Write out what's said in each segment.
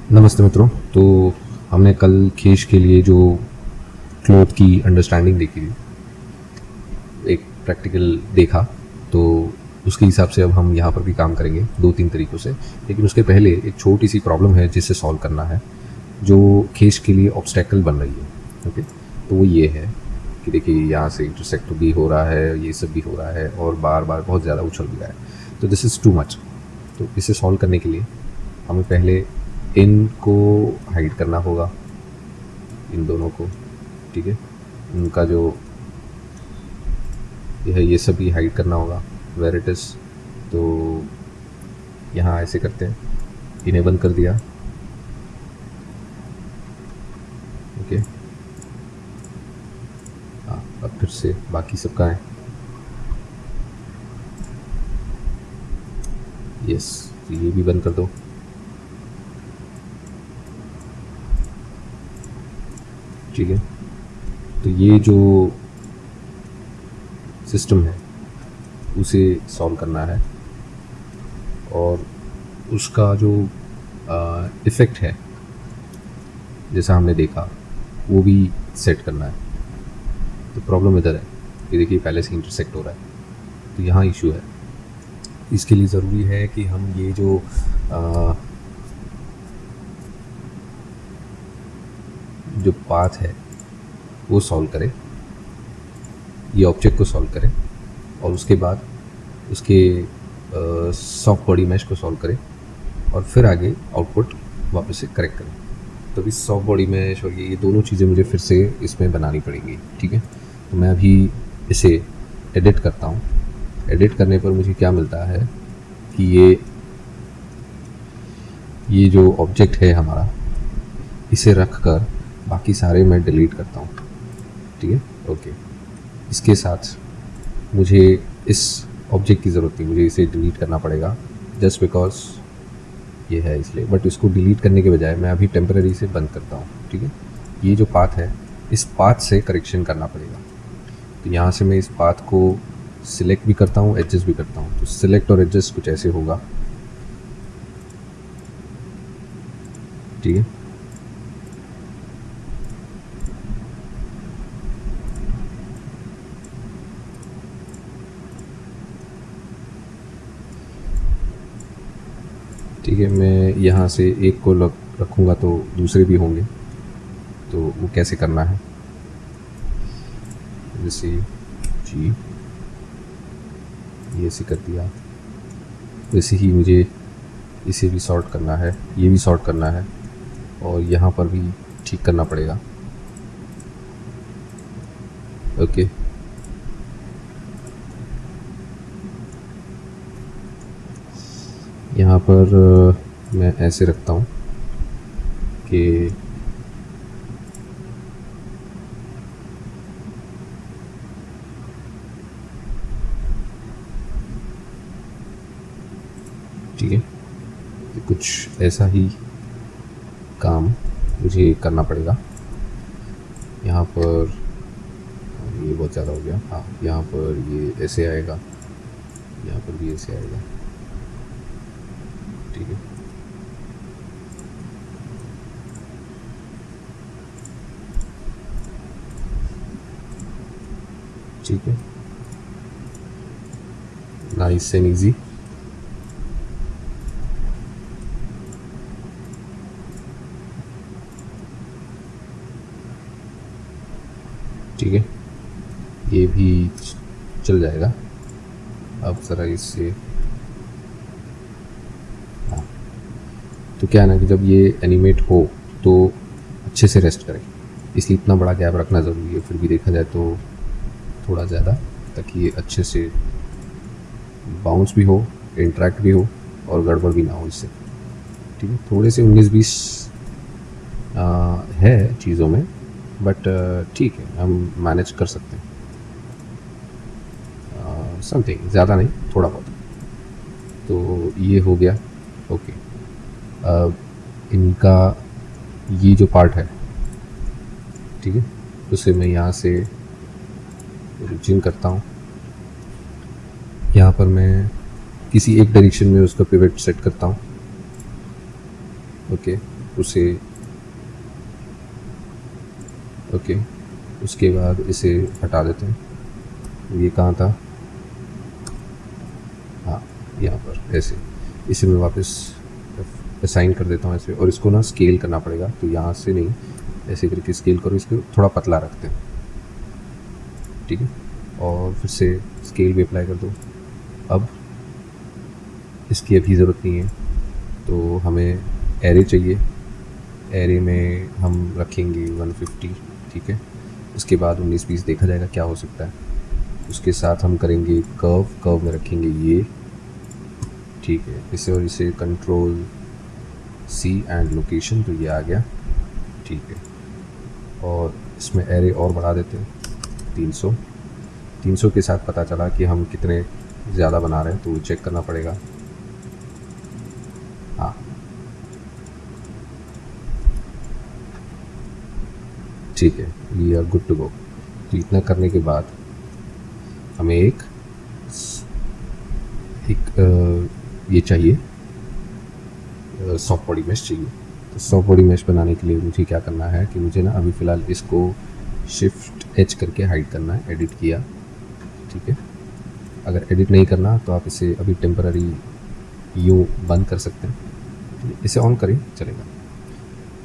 नमस्ते मित्रों। तो हमने कल खेश के लिए जो क्लोथ की अंडरस्टैंडिंग देखी थी, एक प्रैक्टिकल देखा, तो उसके हिसाब से अब हम यहाँ पर भी काम करेंगे 2-3 तरीक़ों से। लेकिन उसके पहले एक छोटी सी प्रॉब्लम है जिसे सॉल्व करना है, जो खेश के लिए ऑब्स्टैकल बन रही है। ओके, तो वो ये है कि देखिए यहाँ से इंटरसेक्ट भी हो रहा है, ये सब भी हो रहा है और बार बार बहुत ज़्यादा उछल भी रहा है, तो दिस इज़ टू मच। तो इसे सॉल्व करने के लिए हमें पहले इनको हाइड करना होगा, इन दोनों को। ठीक है, उनका जो ये है ये सब भी हाइड करना होगा वेर इट इज़। तो यहाँ ऐसे करते हैं, इन्हें बंद कर दिया। ओके, हाँ, अब फिर से बाकी सब का है। यस, तो ये भी बंद कर दो। ठीक है, तो ये जो सिस्टम है उसे सॉल्व करना है और उसका जो इफ़ेक्ट है जैसा हमने देखा वो भी सेट करना है। तो प्रॉब्लम इधर है कि देखिए पहले से इंटरसेक्ट हो रहा है, तो यहाँ इशू है। इसके लिए ज़रूरी है कि हम ये जो पाथ है वो सॉल्व करें, ये ऑब्जेक्ट को सॉल्व करें और उसके बाद उसके सॉफ्ट बॉडी मैश को सॉल्व करें और फिर आगे आउटपुट वापस से करेक्ट करें। तो इस सॉफ्ट बॉडी मैश और ये दोनों चीज़ें मुझे फिर से इसमें बनानी पड़ेंगी। ठीक है, तो मैं अभी इसे एडिट करता हूँ। एडिट करने पर मुझे क्या मिलता है कि ये जो ऑब्जेक्ट है हमारा, इसे रख कर बाकी सारे मैं डिलीट करता हूँ। ठीक है, ओके। इसके साथ मुझे इस ऑब्जेक्ट की ज़रूरत नहीं, मुझे इसे डिलीट करना पड़ेगा जस्ट बिकॉज ये है इसलिए। बट इसको डिलीट करने के बजाय मैं अभी टेम्पररी से बंद करता हूँ। ठीक है, ये जो पाथ है इस पाथ से करेक्शन करना पड़ेगा। तो यहाँ से मैं इस पाथ को सिलेक्ट भी करता हूँ, एडजस्ट भी करता हूँ। तो सिलेक्ट और एडजस्ट कुछ ऐसे होगा। ठीक है, ठीक है, मैं यहाँ से एक को रखूँगा तो दूसरे भी होंगे, तो वो कैसे करना है, जैसे जी ये ऐसे कर दिया। वैसे ही मुझे इसे भी सॉर्ट करना है, ये भी सॉर्ट करना है और यहाँ पर भी ठीक करना पड़ेगा। ओके, यहाँ पर मैं ऐसे रखता हूँ कि ठीक है, कुछ ऐसा ही काम मुझे करना पड़ेगा। यहाँ पर ये बहुत ज़्यादा हो गया। हाँ, यहाँ पर ये ऐसे आएगा, यहाँ पर भी ऐसे आएगा। ठीक है, ठीक है, नाइस एंड ईजी। ठीक है, ये भी चल जाएगा। अब ज़रा इससे हाँ, तो क्या है ना कि जब ये एनिमेट हो तो अच्छे से रेस्ट करें, इसलिए इतना बड़ा गैप रखना ज़रूरी है। फिर भी देखा जाए तो थोड़ा ज़्यादा, ताकि ये अच्छे से बाउंस भी हो, इंटरेक्ट भी हो और गड़बड़ भी ना हो इससे। ठीक है, थोड़े से 19-20 है चीज़ों में, बट ठीक है, हम मैनेज कर सकते हैं। समथिंग ज़्यादा नहीं, थोड़ा बहुत। तो ये हो गया। ओके, अब इनका ये जो पार्ट है, ठीक है, उसे मैं यहाँ से ओरिजिन करता हूँ। यहाँ पर मैं किसी एक डायरेक्शन में उसका पिवट सेट करता हूँ। ओके, उसे ओके, उसके बाद इसे हटा देते हैं। ये कहाँ था, हाँ यहाँ पर, ऐसे इसे मैं वापस असाइन कर देता हूँ ऐसे, और इसको ना स्केल करना पड़ेगा, तो यहाँ से नहीं, ऐसे करके स्केल करो, इसको थोड़ा पतला रखते हैं, ठीक है। और फिर से स्केल भी अप्लाई कर दो। अब इसकी अभी ज़रूरत नहीं है, तो हमें एरे चाहिए। एरे में हम रखेंगे 150, ठीक है। उसके बाद 19-20 देखा जाएगा क्या हो सकता है। उसके साथ हम करेंगे कर्व में रखेंगे ये, ठीक है। इसे और इसे कंट्रोल C एंड लोकेशन, तो ये आ गया, ठीक है। और इसमें एरे और बढ़ा देते हैं 300 के साथ पता चला कि हम कितने ज़्यादा बना रहे हैं, तो चेक करना पड़ेगा। हाँ ठीक है, we are good to go. तो इतना करने के बाद हमें एक ये चाहिए, सॉफ्ट बॉडी मैश चाहिए। तो सॉफ्ट बॉडी मैश बनाने के लिए मुझे क्या करना है कि मुझे ना अभी फ़िलहाल इसको शिफ्ट H करके हाइड करना है। एडिट किया, ठीक है। अगर एडिट नहीं करना तो आप इसे अभी टेम्पररी यूँ बंद कर सकते हैं, इसे ऑन करें चलेगा।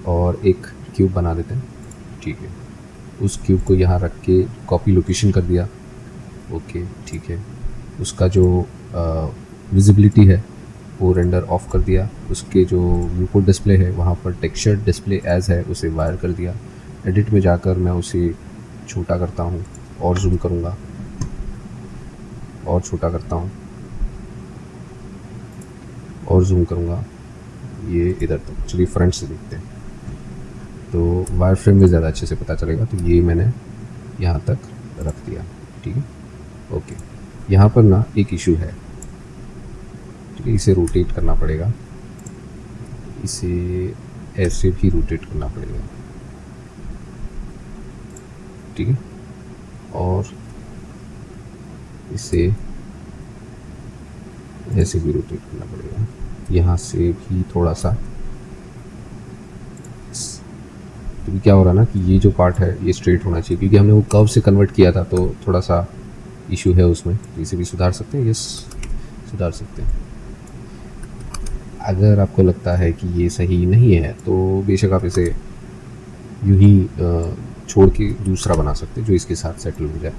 और एक क्यूब बना देते हैं, ठीक है। उस क्यूब को यहाँ रख के कॉपी लोकेशन कर दिया, ओके ठीक है। उसका जो विजिबिलिटी है वो रेंडर ऑफ कर दिया। उसके जो व्यूपोर्ट डिस्प्ले है वहाँ पर टेक्सचर डिस्प्ले एज है उसे वायर कर दिया। एडिट में जाकर मैं उसे छोटा करता हूँ और जूम करूँगा, और छोटा करता हूँ और जूम करूँगा, ये इधर तक। चलिए फ्रंट से देखते हैं, तो वायर फ्रेम में ज़्यादा अच्छे से पता चलेगा। तो ये मैंने यहाँ तक रख दिया, ठीक है, ओके। यहाँ पर ना एक इशू है, ठीक है। इसे रोटेट करना पड़ेगा, इसे ऐसे भी रोटेट करना पड़ेगा, ठीक है। और इसे ऐसे भी रोटेट करना पड़ेगा, यहाँ से भी थोड़ा सा। तो क्या हो रहा ना कि ये जो पार्ट है ये स्ट्रेट होना चाहिए, क्योंकि हमने वो कर्व से कन्वर्ट किया था, तो थोड़ा सा इशू है उसमें। तो इसे भी सुधार सकते हैं, यस सुधार सकते हैं। अगर आपको लगता है कि ये सही नहीं है तो बेशक आप इसे यूं ही छोड़ के दूसरा बना सकते हैं जो इसके साथ सेटल हो जाए,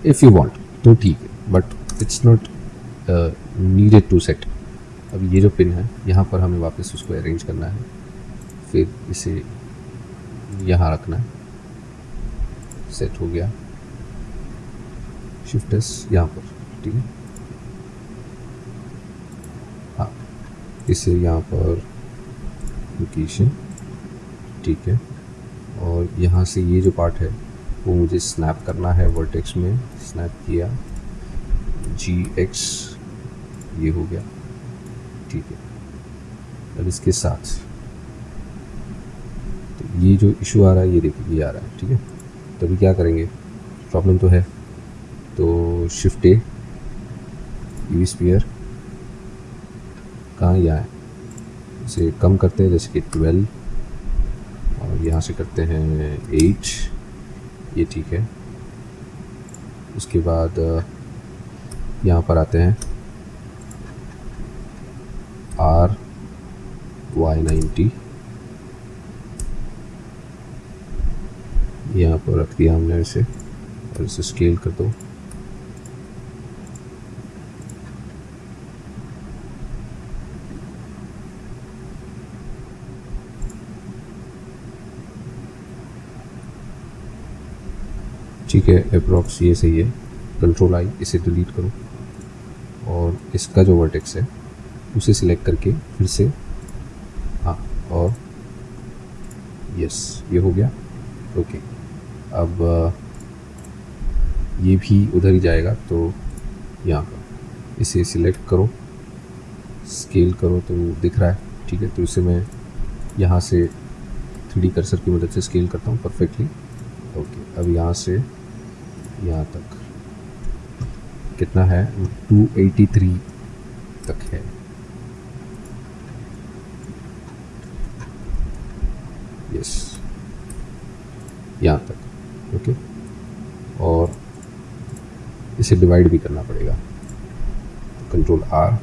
इफ़ यू वांट, तो ठीक है। But it's not needed to set. अब ये जो पिन है यहाँ पर हमें वापस उसको अरेंज करना है, फिर इसे यहाँ रखना है, सेट हो गया। शिफ्ट एस यहाँ पर, ठीक है। हाँ, इसे यहाँ पर लोकेशन, ठीक है। और यहाँ से ये जो पार्ट है वो मुझे स्नैप करना है, वर्टेक्स में स्नैप किया, GX, ये हो गया, ठीक है। अब इसके साथ तो ये जो इशू आ रहा है ये देखिए ये आ रहा है, ठीक है। तो अभी क्या करेंगे, प्रॉब्लम तो है, तो शिफ्ट A, UV स्फीयर कहाँ, यहाँ है, इसे कम करते हैं, जैसे कि 12, और यहाँ से करते हैं 8, ये ठीक है। उसके बाद यहाँ पर आते हैं RY90, यहाँ पर रख दिया हमने इसे, और इसे स्केल कर दो। ठीक है, अप्रॉक्स ये सही है। कंट्रोल I, इसे डिलीट करो, और इसका जो वर्टेक्स है उसे सिलेक्ट करके फिर से, हाँ, और यस, ये हो गया, ओके। अब ये भी उधर ही जाएगा, तो यहाँ पर इसे सिलेक्ट करो, स्केल करो, तो दिख रहा है, ठीक है। तो इसे मैं यहाँ से 3D कर्सर की मदद से स्केल करता हूँ परफेक्टली, ओके। अब यहाँ से यहाँ तक कितना है, 283 तक है, यस, यहाँ तक। ओके, और इसे डिवाइड भी करना पड़ेगा, कंट्रोल आर,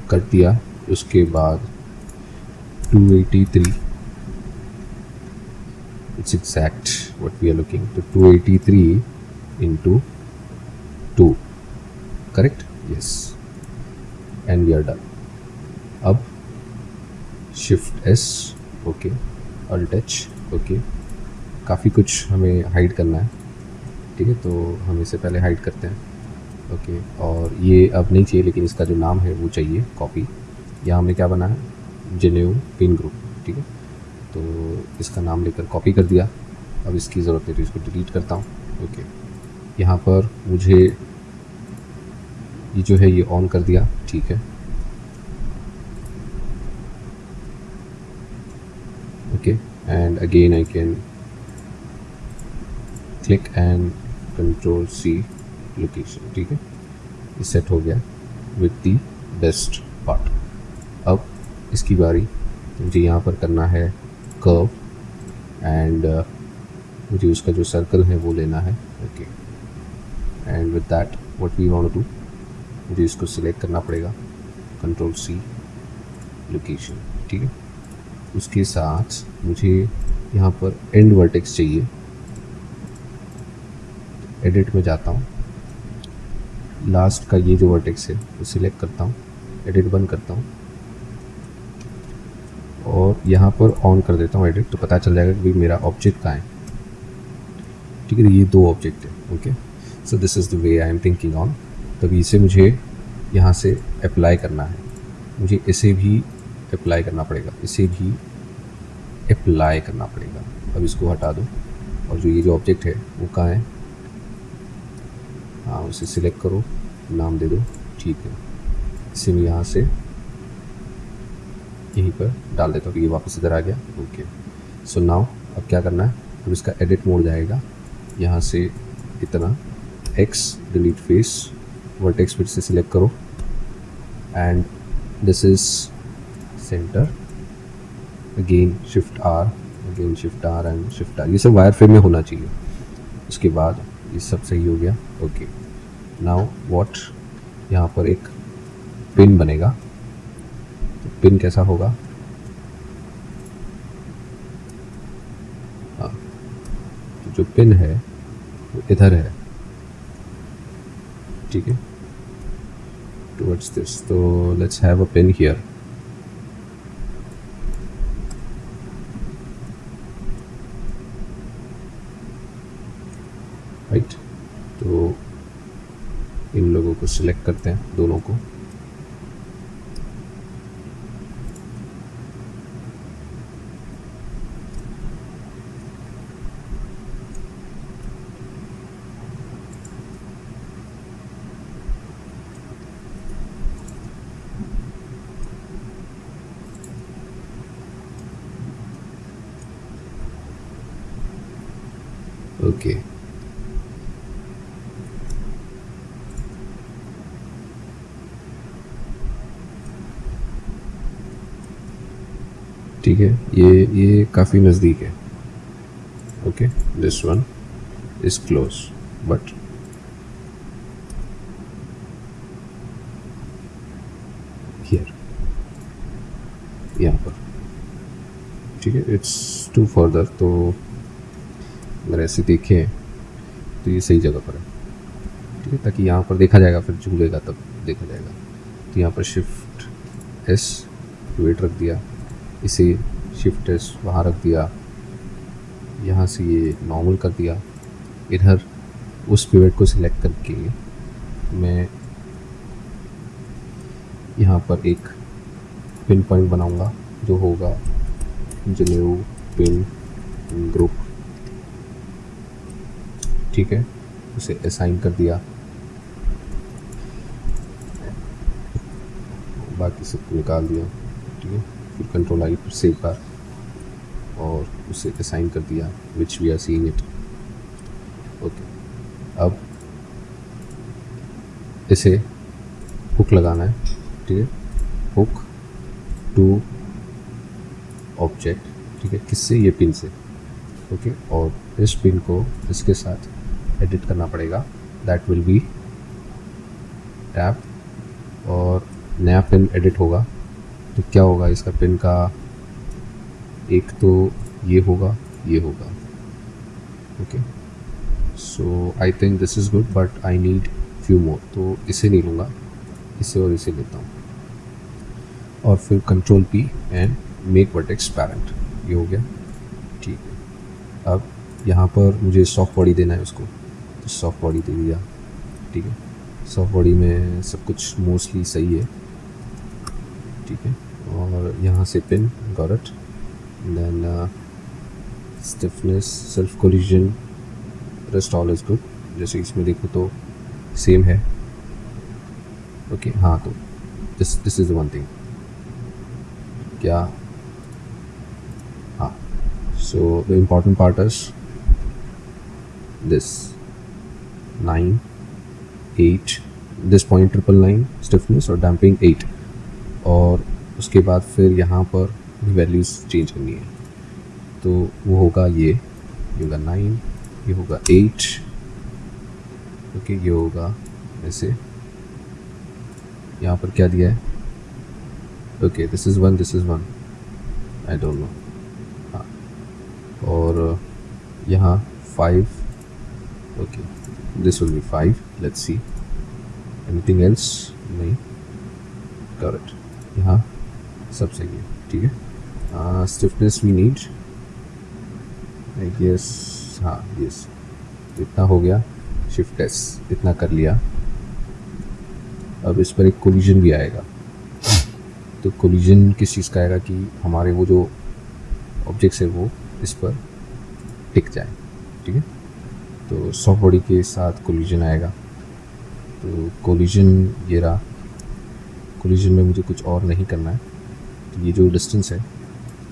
कर दिया। उसके बाद 283, it's exact what we are looking to, 283 into 2, correct? Yes, and we are done. अब shift S, okay, alt H, okay. काफ़ी कुछ हमें हाइड करना है, ठीक है, तो हम इसे पहले हाइड करते हैं। ओके, और ये अब नहीं चाहिए, लेकिन इसका जो नाम है वो चाहिए कॉपी। यहाँ हमने क्या बनाया, जेनेऊ पिन ग्रुप, ठीक है, तो इसका नाम लेकर कॉपी कर दिया। अब इसकी ज़रूरत नहीं, तो इसको डिलीट करता हूँ। ओके, यहाँ पर मुझे ये जो है ये ऑन कर दिया, ठीक है। Okay, and again I can click and control C location, ठीक है, ये सेट हो गया विथ दी बेस्ट पार्ट। अब इसकी बारी, मुझे यहाँ पर करना है कर्व, एंड मुझे उसका जो सर्कल है वो लेना है। Okay, and with that what we want to do, मुझे इसको सिलेक्ट करना पड़ेगा, कंट्रोल सी लोकेशन, ठीक है। उसके साथ मुझे यहाँ पर एंड वर्टेक्स चाहिए, एडिट में जाता हूँ, लास्ट का ये जो वर्टेक्स है वो सिलेक्ट करता हूँ, एडिट बंद करता हूँ, और यहाँ पर ऑन कर देता हूँ एडिट, तो पता चल जाएगा कि भाई मेरा ऑब्जेक्ट कहाँ है, ठीक है। ये दो ऑब्जेक्ट है। Okay, so this is the way I am thinking on. तभी इसे मुझे यहाँ से अप्लाई करना है, मुझे इसे भी अप्लाई करना पड़ेगा, इसे भी अप्लाई करना पड़ेगा। अब इसको हटा दो, और जो ये जो ऑब्जेक्ट है वो कहाँ है, हाँ, उसे सिलेक्ट करो, नाम दे दो, ठीक है। इसे मैं यहाँ से यहीं पर डाल देता हूँ, कि ये वापस इधर आ गया। ओके, सो नाउ अब क्या करना है, अब इसका एडिट मोड जाएगा, यहाँ से इतना एक्स, डिलीट फेस, वर्टेक्स फिर से सिलेक्ट करो, and this is centre, again shift R, again shift R and shift R, ये सब वायर फ्रेम में होना चाहिए। उसके बाद ये सब सही हो गया। ओके, नाउ व्हाट, यहाँ पर एक पिन बनेगा, तो पिन कैसा होगा, हाँ, तो जो पिन है वो इधर है, ठीक है, टुवर्ड्स दिस, तो let's have a pin here. Right, तो इन लोगों को सिलेक्ट करते हैं, दोनों को, ओके। ठीक है, ये काफ़ी नज़दीक है। Okay, this one is close, but here, यहाँ पर, ठीक है, इट्स टू फर्दर। तो अगर ऐसे देखें तो ये सही जगह पर है, ठीक है, ताकि यहाँ पर देखा जाएगा, फिर झूलेगा तब देखा जाएगा। तो यहाँ पर शिफ्ट एस, वेट रख दिया, इसे शिफ्ट एस वहाँ रख दिया, यहाँ से ये नॉर्मल कर दिया। इधर उस पिवट को सिलेक्ट करके मैं यहाँ पर एक पिन पॉइंट बनाऊँगा, जो होगा जेनेऊ पिन ग्रुप, ठीक है, उसे असाइन कर दिया, बाकी सब निकाल दिया, ठीक है। फिर कंट्रोल आई, फिर से एक बार, और उसे असाइन कर दिया, which we are seeing it. Okay, अब इसे हुक लगाना है, ठीक है, हुक, टू ऑब्जेक्ट, ठीक है, किससे, ये पिन से, ओके, और इस पिन को इसके साथ एडिट करना पड़ेगा, दैट विल बी टैप, और नया पिन एडिट होगा तो क्या होगा, इसका पिन का एक तो ये होगा, ये होगा, okay. So I think this is good but I need few more, तो इसे नहीं लूँगा, इसे और इसे लेता हूँ, और फिर control P and make vertex parent, ये हो गया, ठीक है। अब यहाँ पर मुझे सॉफ्ट बॉडी देना है उसको, तो सॉफ्ट बॉडी दे दिया, ठीक है। सॉफ्ट बॉडी में सब कुछ मोस्टली सही है, ठीक है, और यहाँ से pin got it, then stiffness, self collision, rest all is good, जैसे इसमें देखो तो सेम है, ओके, हाँ, तो दिस इज़ वन थिंग, क्या, हाँ, so the important part is this 9 8, this point 999 stiffness और डैम्पिंग 8, और उसके बाद फिर यहाँ पर वैल्यूज़ चेंज करनी है, तो वो होगा ये होगा 9, ये होगा 8, ओके, ये होगा ऐसे, यहाँ पर क्या दिया है, okay, this is 1, this is 1, I don't know, हाँ, और यहाँ 5, okay, this will be 5, let's see, anything else, नहीं, करेक्ट, यहाँ सब सही है, ठीक है। Stiffness we need, I guess, हाँ, यस, इतना हो गया, शिफ्ट एस, इतना कर लिया। अब इस पर एक कोलिजन भी आएगा, तो कोलिजन किस चीज़ का आएगा कि हमारे वो जो ऑब्जेक्ट्स है वो इस पर टिक जाए, ठीक है। तो सॉफ्ट बॉडी के साथ कोलिजन आएगा, तो कोलिजन ये रहा, कोलिजन में मुझे कुछ और नहीं करना है, तो ये जो डिस्टेंस है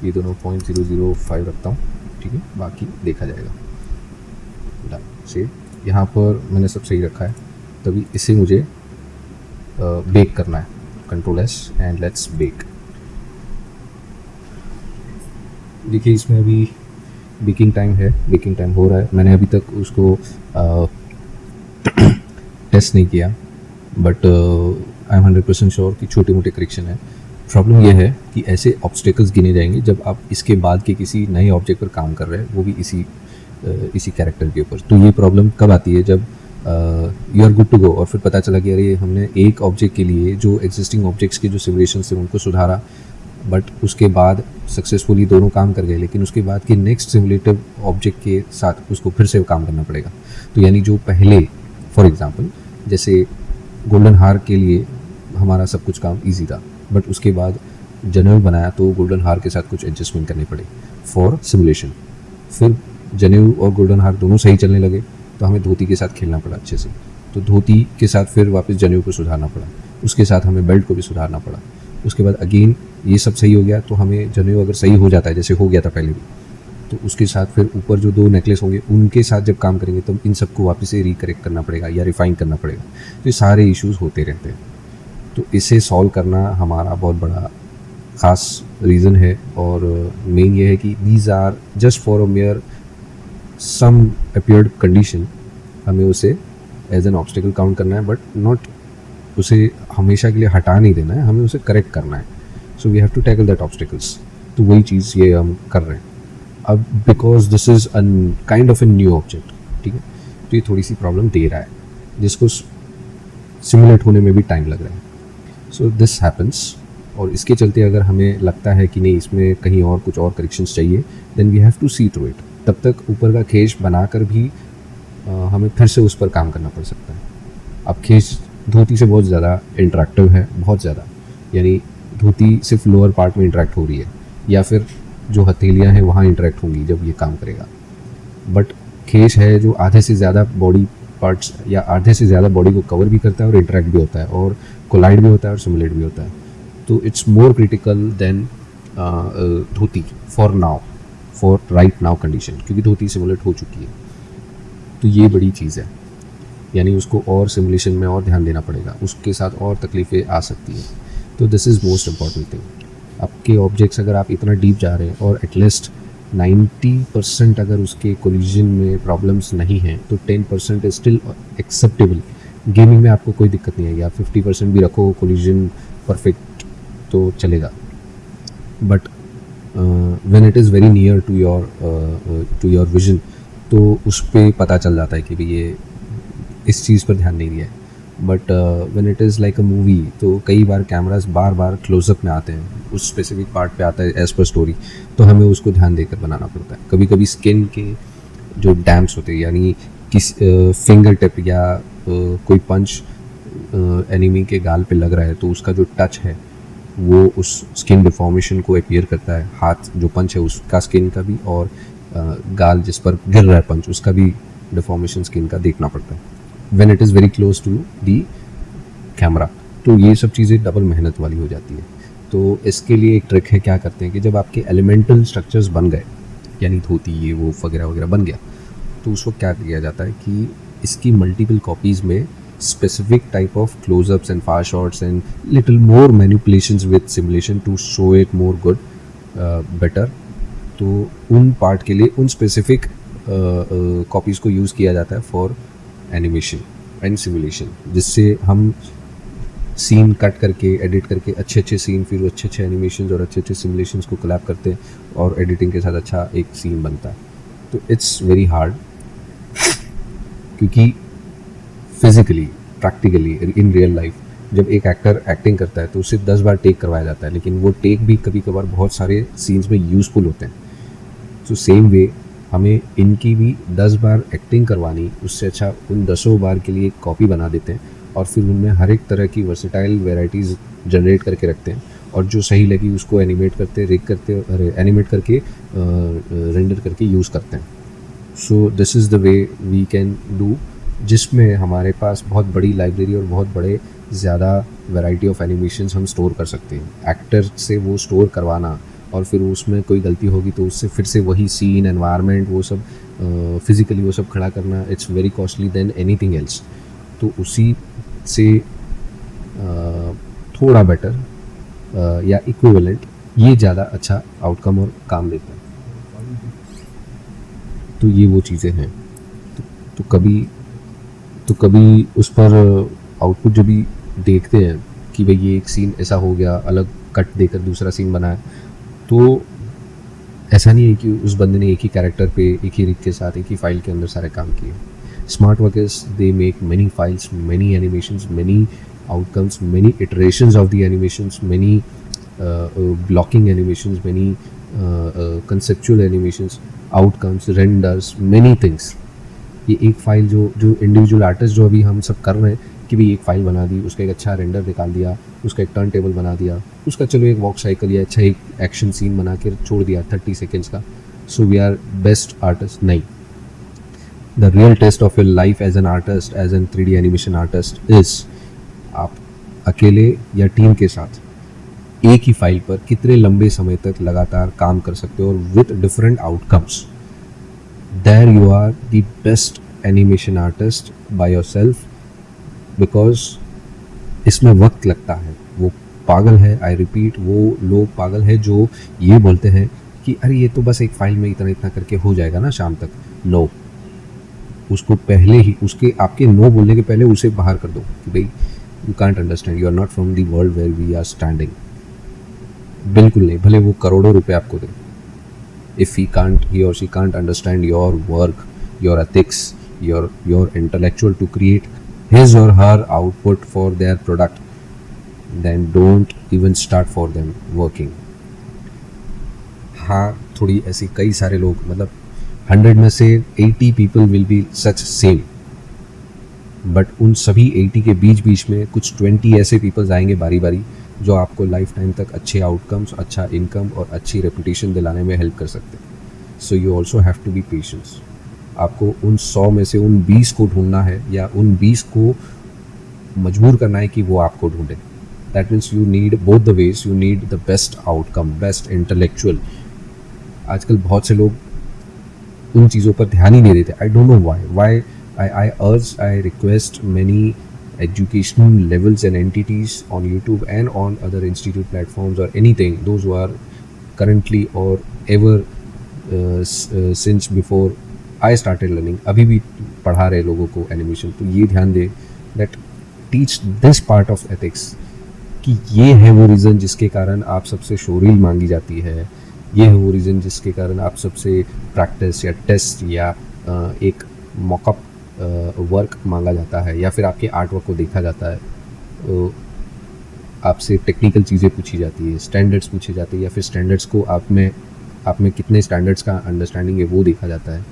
ये दोनों 0.005 रखता हूँ, ठीक है, बाकी देखा जाएगा। डन, से यहाँ पर मैंने सब सही रखा है, तभी इसे मुझे बेक करना है, control S and let's bake. देखिए इसमें अभी बेकिंग टाइम है, बेकिंग टाइम हो रहा है, मैंने अभी तक उसको टेस्ट नहीं किया, बट आई एम 100% श्योर कि छोटे मोटे करेक्शन है। प्रॉब्लम यह है कि ऐसे ऑब्स्टेकल्स गिने जाएंगे जब आप इसके बाद के किसी नए ऑब्जेक्ट पर काम कर रहे हैं, वो भी इसी कैरेक्टर के ऊपर। तो ये प्रॉब्लम कब आती है, जब you are good to go और फिर पता चला कि अरे हमने एक ऑब्जेक्ट के लिए जो एग्जिस्टिंग ऑब्जेक्ट्स के जो सिमुलेशन थे उनको सुधारा, बट उसके बाद सक्सेसफुली दोनों काम कर गए, लेकिन उसके बाद के नेक्स्ट सिमुलेटिव ऑब्जेक्ट के साथ उसको फिर से काम करना पड़ेगा। तो यानी जो पहले, फॉर एग्जांपल जैसे गोल्डन हार के लिए हमारा सब कुछ काम इजी था, बट उसके बाद जनेऊ बनाया तो गोल्डन हार के साथ कुछ एडजस्टमेंट करने पड़े फॉर सिमुलेशन। फिर जनेऊ और गोल्डन हार दोनों सही चलने लगे तो हमें धोती के साथ खेलना पड़ा अच्छे से, तो धोती के साथ फिर वापस जनेऊ को सुधारना पड़ा, उसके साथ हमें बेल्ट को भी सुधारना पड़ा। उसके बाद अगेन ये सब सही हो गया तो हमें जनेऊ अगर सही हो जाता है, जैसे हो गया था पहले भी, तो उसके साथ फिर ऊपर जो 2 नेकलेस होंगे उनके साथ जब काम करेंगे तब इन सबको वापस से रिकरेक्ट करना पड़ेगा या रिफाइन करना पड़ेगा। तो ये सारे इश्यूज़ होते रहते हैं, तो इसे सॉल्व करना हमारा बहुत बड़ा ख़ास रीज़न है। और मेन ये है कि these are just for a mere some appeared condition, हमें उसे एज एन ऑब्स्टिकल काउंट करना है, बट नॉट उसे हमेशा के लिए हटा नहीं देना है, हमें उसे करेक्ट करना है। So we have to tackle that obstacles, तो वही चीज़ ये हम कर रहे हैं अब, because this is an kind of a new object, ठीक है, तो ये थोड़ी सी प्रॉब्लम दे रहा है जिसको सिमुलेट होने में भी टाइम लग रहा है। सो दिस हैपन्स, और इसके चलते अगर हमें लगता है कि नहीं इसमें कहीं और कुछ और करेक्शंस चाहिए, then we have to see through it. तब तक ऊपर का खेज बनाकर भी हमें फिर से उस पर काम करना पड़ सकता है। अब खेज धोती से बहुत ज़्यादा इंटरेक्टिव है, बहुत ज़्यादा, यानी धोती सिर्फ लोअर पार्ट में इंटरेक्ट हो रही है या फिर जो हथेलियाँ हैं वहाँ इंटरेक्ट होंगी जब ये काम करेगा, बट खेज है जो आधे से ज़्यादा बॉडी पार्ट्स या आधे से ज़्यादा बॉडी को कवर भी करता है और इंटरेक्ट भी होता है और कोलाइड भी होता है और सिमुलेट भी होता है। तो it's more critical than dhoti for now, for right now condition, क्योंकि धोती सिमुलेट हो चुकी है। तो ये बड़ी चीज़ है, यानी उसको और सिमुलेशन में और ध्यान देना पड़ेगा, उसके साथ और तकलीफ़ें आ सकती हैं। तो this is most important thing. आपके ऑब्जेक्ट्स अगर आप इतना डीप जा रहे हैं और एटलीस्ट 90% अगर उसके कोलिजन में प्रॉब्लम्स नहीं हैं तो 10% इज स्टिल एक्सेप्टेबल। गेमिंग में आपको कोई दिक्कत नहीं आएगी, आप 50% भी रखो कोलिजन परफेक्ट तो चलेगा। But when it is very near to your vision तो उस पर पता चल जाता है कि भाई ये इस चीज़ पर ध्यान नहीं दिया है। But when it is like a movie तो कई बार कैमरास बार बार क्लोजअप में आते हैं, उस स्पेसिफिक पार्ट पे आता है एज पर स्टोरी, तो हमें उसको ध्यान देकर बनाना पड़ता है। कभी कभी स्किन के जो डैम्स होते हैं, यानी किस फिंगर टिप या कोई पंच एनिमी के गाल पे लग रहा है तो उसका जो टच है वो उस स्किन डिफॉर्मेशन को अपीयर करता है। हाथ जो पंच है उसका स्किन का भी, और गाल जिस पर गिर रहा है पंच उसका भी डिफॉर्मेशन स्किन का देखना पड़ता है when it is very close to the camera. तो ये सब चीज़ें डबल मेहनत वाली हो जाती है। तो इसके लिए एक ट्रिक है, क्या करते हैं कि जब आपके एलिमेंटल स्ट्रक्चर्स बन गए, यानी धोती ये वो वगैरह वगैरह बन गया, तो उस वक्त क्या किया जाता है कि इसकी मल्टीपल कॉपीज़ में specific type of close-ups and far shots and little more manipulations with simulation to show it more good, better। तो उन पार्ट के लिए उन स्पेसिफिक कॉपीज़ को यूज़ किया जाता है फॉर एनिमेशन एंड सिमुलेशन, जिससे हम सीन कट करके एडिट करके अच्छे अच्छे सीन, फिर अच्छे अच्छे एनिमेशन और अच्छे अच्छे सिमुलेशंस को कोलैब करते हैं और एडिटिंग के साथ अच्छा एक सीन बनता है। तो इट्स वेरी हार्ड, क्योंकि physically practically in real life जब एक एक्टर एक्टिंग करता है तो उससे 10 बार टेक करवाया जाता है, लेकिन वो टेक भी कभी कभार बहुत सारे सीन्स में यूज़फुल होते हैं। तो सेम वे हमें इनकी भी 10 बार एक्टिंग करवानी, उससे अच्छा उन 10 बार के लिए एक कॉपी बना देते हैं और फिर उनमें हर एक तरह की वर्सेटाइल वेराइटीज़ जनरेट करके रखते हैं, और जो सही लगी उसको एनिमेट करते, रिग करते, एनिमेट करके रेंडर करके यूज़ करते हैं। So this is the way we can do, जिसमें हमारे पास बहुत बड़ी लाइब्रेरी और बहुत बड़े ज़्यादा वैरायटी ऑफ एनिमेशंस हम स्टोर कर सकते हैं। एक्टर से वो स्टोर करवाना और फिर उसमें कोई गलती होगी तो उससे फिर से वही सीन, एनवायरनमेंट, वो सब फिज़िकली वो सब खड़ा करना, it's very costly than anything else. तो उसी से थोड़ा बेटर या इक्विवेलेंट ये ज़्यादा अच्छा आउटकम और काम देता है। तो ये वो चीज़ें हैं। तो कभी उस पर आउटपुट जो भी देखते हैं कि भाई ये एक सीन ऐसा हो गया, अलग कट देकर दूसरा सीन बनाया, तो ऐसा नहीं है कि उस बंदे ने एक ही कैरेक्टर पे एक ही रिग के साथ एक ही फाइल के अंदर सारे काम किए। Smart workers they make many files, many animations, many outcomes, many iterations of the animations, many blocking animations, many conceptual animations, outcomes, renders, many things. ये एक फाइल जो इंडिविजुअल आर्टिस्ट जो अभी हम सब कर रहे हैं कि भाई एक फ़ाइल बना दी, उसका एक अच्छा रेंडर निकाल दिया, उसका एक टर्न टेबल बना दिया, उसका चलो एक वॉक साइकिल या अच्छा एक एक्शन सीन बना के छोड़ दिया 30 सेकेंड्स का, so we are best artist. नहीं, the real test of your life as an artist, as an 3D animation artist is आप अकेले या टीम के साथ एक ही फाइल पर कितने लंबे समय तक लगातार काम कर सकते हो और with different outcomes. There you are the best animation artist by yourself, because इसमें वक्त लगता है। वो पागल है, आई रिपीट, वो लोग पागल है जो ये बोलते हैं कि अरे ये तो बस एक फाइल में इतना इतना करके हो जाएगा ना शाम तक। नो, उसको पहले ही उसके आपके नो बोलने के पहले उसे बाहर कर दो कि भाई you can't understand, you are not from the world where we are standing. बिल्कुल नहीं, भले वो करोड़ों रुपए आपको दे, if he or she can't understand your work, your ethics, your intellectual to create his or her output for their product, then don't even start for them working। हाँ, थोड़ी ऐसी कई सारे लोग, मतलब 100 में से 80 people will be such same, but उन सभी 80 के बीच बीच में कुछ 20 ऐसे पीपल्स आएंगे बारी बारी जो आपको लाइफ टाइम तक अच्छे आउटकम्स, अच्छा इनकम और अच्छी रेपुटेशन दिलाने में हेल्प कर सकते हैं। So you also have to be patience. आपको उन 100 में से उन 20 को ढूंढना है या उन 20 को मजबूर करना है कि वो आपको ढूंढे। That means you need both the ways, you need the best outcome, best intellectual. आजकल बहुत से लोग उन चीज़ों पर ध्यान ही नहीं देते। आई डोंट नो वाई आई अर्ज, I request many educational levels and entities on YouTube and on other institute platforms or anything, those who are currently or ever since before I started learning, अभी भी पढ़ा रहे लोगों को एनिमेशन, तो ये ध्यान दे that teach this part of ethics कि ये है वो रीज़न जिसके कारण आप सबसे शोरील मांगी जाती है, ये है वो रीज़न जिसके कारण आप सबसे प्रैक्टिस या टेस्ट या एक मॉकअप वर्क मांगा जाता है, या फिर आपके आर्ट वर्क को देखा जाता है, तो आपसे टेक्निकल चीज़ें पूछी जाती है, स्टैंडर्ड्स पूछे जाते हैं, या फिर स्टैंडर्ड्स को आप में कितने स्टैंडर्ड्स का अंडरस्टैंडिंग है वो देखा जाता है,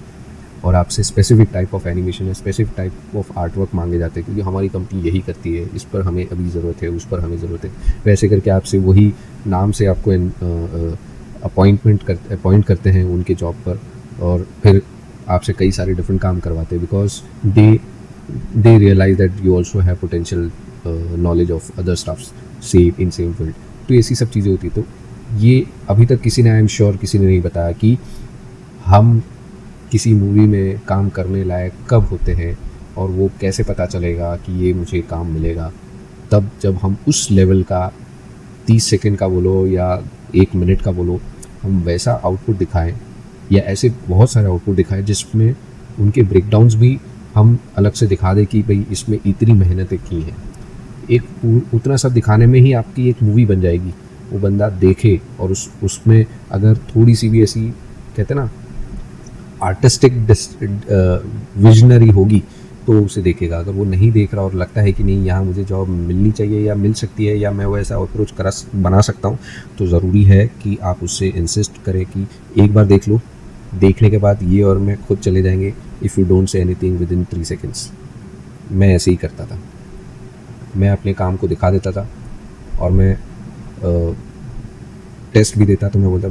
और आपसे स्पेसिफिक टाइप ऑफ एनिमेशन या specific type of art work मांगे जाते हैं क्योंकि हमारी कंपनी यही करती है, इस पर हमें अभी ज़रूरत है, उस पर हमें ज़रूरत है, वैसे करके आपसे वही नाम से आपको अपॉइंट करते हैं उनके जॉब पर, और फिर आपसे कई सारे डिफरेंट काम करवाते हैं because they realise that you also have potential knowledge of other staffs same in same field. तो ऐसी सब चीज़ें होती, तो ये अभी तक किसी ने, आई एम श्योर किसी ने नहीं बताया कि हम किसी मूवी में काम करने लायक कब होते हैं और वो कैसे पता चलेगा कि ये मुझे काम मिलेगा, तब जब हम उस लेवल का 30 सेकंड का बोलो या 1 मिनट का बोलो, हम वैसा आउटपुट दिखाएं या ऐसे बहुत सारे आउटपुट दिखाएं जिसमें उनके ब्रेकडाउन्स भी हम अलग से दिखा दें कि भाई इसमें इतनी मेहनतें की हैं। एक उतना सब दिखाने में ही आपकी एक मूवी बन जाएगी, वो बंदा देखे और उसमें अगर थोड़ी सी भी ऐसी कहते ना आर्टिस्टिक विजनरी होगी तो उसे देखेगा। अगर वो नहीं देख रहा और लगता है कि नहीं यहाँ मुझे जॉब मिलनी चाहिए या मिल सकती है या मैं वैसा अप्रोच बना सकता हूँ, तो ज़रूरी है कि आप उससे इंसिस्ट करें कि एक बार देख लो, देखने के बाद ये और मैं खुद चले जाएंगे। If you don't say anything with in 3 seconds. मैं ऐसे ही करता था, मैं अपने काम को दिखा देता था और मैं टेस्ट भी देता, तो मैं बोलता